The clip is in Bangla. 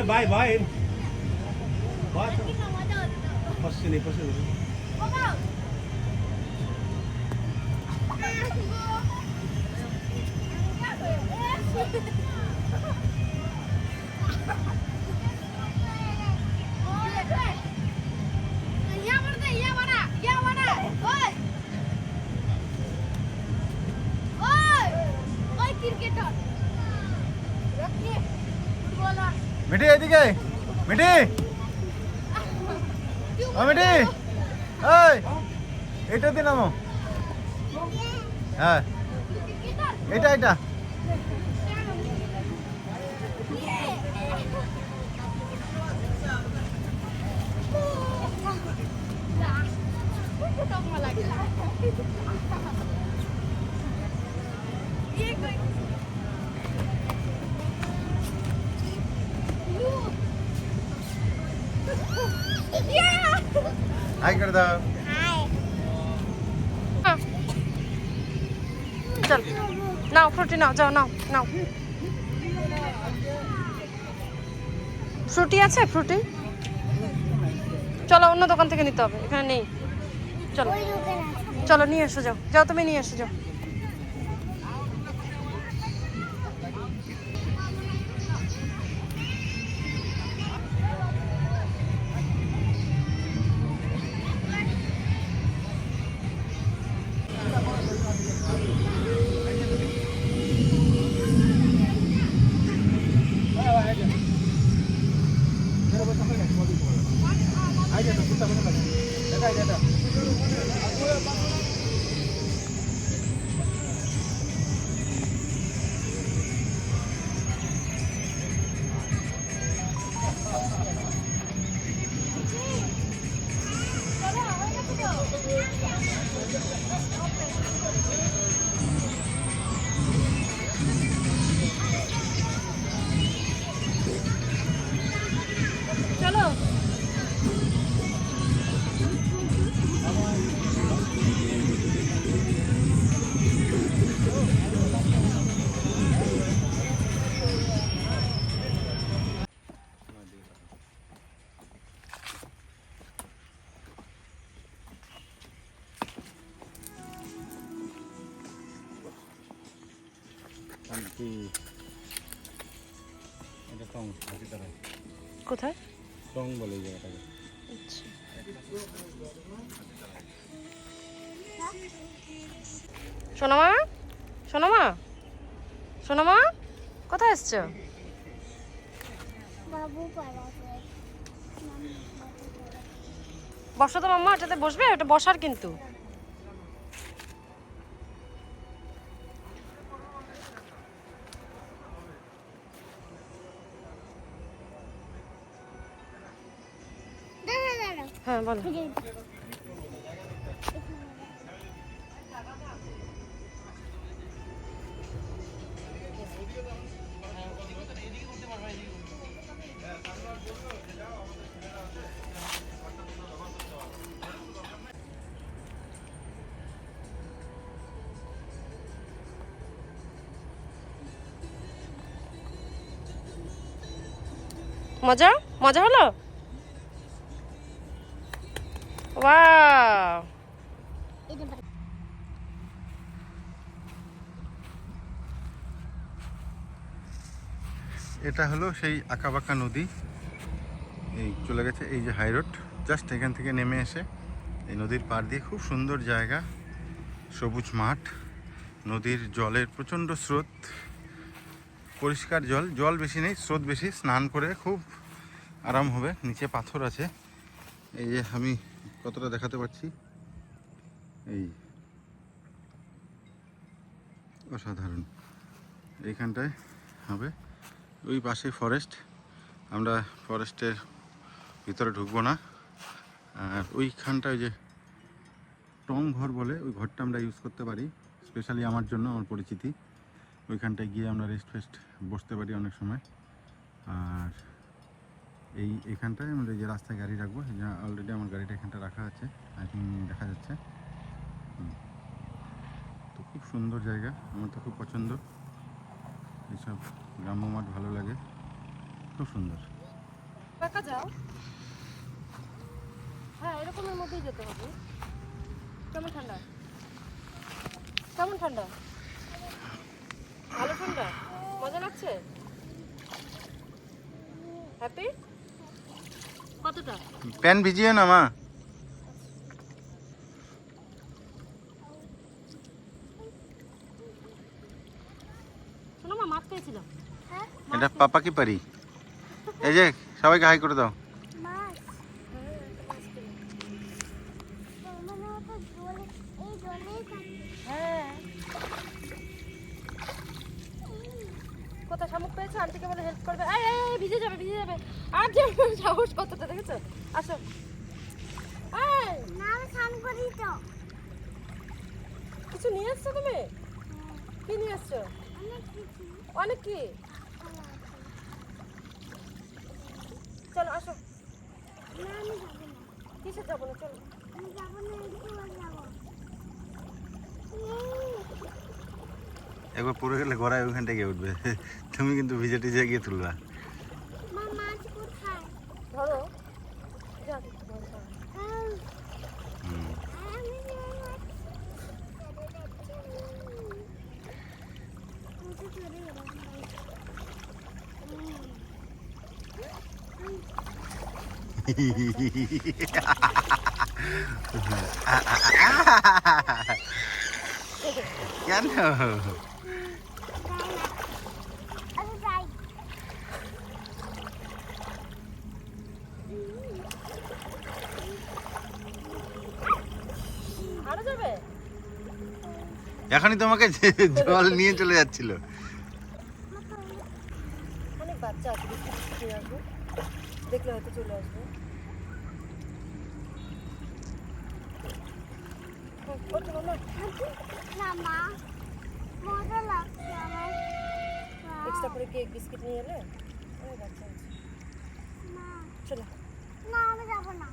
Bye bye. Bye. Pas sini, pas sini. Mithi এদিকে মিঠি ও মিঠি এই এটা দিন নামো হ্যাঁ এটা এটা हाय कर दो चल नाओ फ्रूटी नाओ जाओ नाओ नाओ ফ্রুটি আছে ফ্রুটি চলো অন্য দোকান থেকে নিতে হবে এখানে নেই চলো চলো নিয়ে এসো যাও যাও তুমি নিয়ে এসো যাও কোথায় টং বলে এই জায়গাটাকে আচ্ছা সোনামা সোনামা সোনামা কোথায় এসছো বাবু পাড়া বসো তো মাম্মা এটাতে বসবে ওটা বসার কিন্তু হ্যাঁ বলো মজা মজা হলো ওয়াও এটা হলো সেই আঁকাবাঁকা নদী এই চলে গেছে এই যে হাই রোড জাস্ট এখান থেকে নেমে এসে এই নদীর পাড় দিয়ে খুব সুন্দর জায়গা সবুজ মাঠ নদীর জলের প্রচণ্ড স্রোত পরিষ্কার জল, জল বেশি নেই, স্রোত বেশি, স্নান করে খুব আরাম হবে। নিচে পাথর আছে, এই যে আমি কতটা দেখাতে পারছি, এই অসাধারণ। এইখানটায় হবে, ওই পাশে ফরেস্ট, আমরা ফরেস্টের ভিতরে ঢুকবো না। আর ওইখানটায় যে টং ঘর বলে, ওই ঘরটা আমরা ইউজ করতে পারি স্পেশালি আমার জন্য, আমার পরিচিতি। ওইখানটায় গিয়ে আমরা রেস্ট ফেস্ট বসতে পারি অনেক সময়। আর এইখানটায় আমরা যে রাস্তায় গাড়ি রাখবো, অলরেডি আমার গাড়িটা এখানটা রাখা আছে, আই থিঙ্ক দেখা যাচ্ছে। তো খুব সুন্দর জায়গা, আমার তো খুব পছন্দ এইসব গ্রাম্য মাঠ, ভালো লাগে, খুব সুন্দর। কাকা যাও, হ্যাঁ এরকমের মধ্যেই যেতে হবে। কেমন ঠান্ডা, কেমন ঠান্ডা? ভালো ঠান্ডা, মজা লাগছে? হ্যাপি? কতটা? প্যান ভিজিও না মা। শোনো মা, মাছ পেয়েছিলাম। এটা পাপা কি পারি, এই যে সবাইকে হাই করে দাও। কোথায় শামুক পেয়েছো? আন্টিকে বলে হেল্প করবে। এই এই এই, ভিজে যাবে, ভিজে যাবে। আর যে সাহস কতটা দেখেছো? আসো। এই না আমি স্নান করি তো। কিছু নিয়ে এসছো তুমি? কি নিয়ে এসছো? অনেক কিছু। অনেক কি? চলো আসো। না আমি যাবো না। কিসে যাবো না? চলো। আমি যাবো না, একটু পর যাবো। একবার পড়ে গেলে গড়ায় ওইখানটা গিয়ে উঠবে, তুমি কিন্তু ভিজে টিজে গিয়ে তুলবা। মা মাছ কোথায়? ধরো। যা দেখতে ধরো, ধরো। আমি যে মাছ ধরে যাচ্ছি। মুখে ধরে গেলাম। কেন? আমি যাই। আরো যাবে? এখনই তোমাকে জল নিয়ে চলে যাচ্ছিল। অনেক বাচ্চা আছে, বিস্কুট নিয়ে আসবো, দেখলে হয়তো চলে আসবে। ওঠো না, না মা, মজা লাগছে আমার। এক্সট্রা করে কেক বিস্কিট নিয়ে এলে। অনেক বাচ্চা আছে, না চলো। না আমি যাবো না।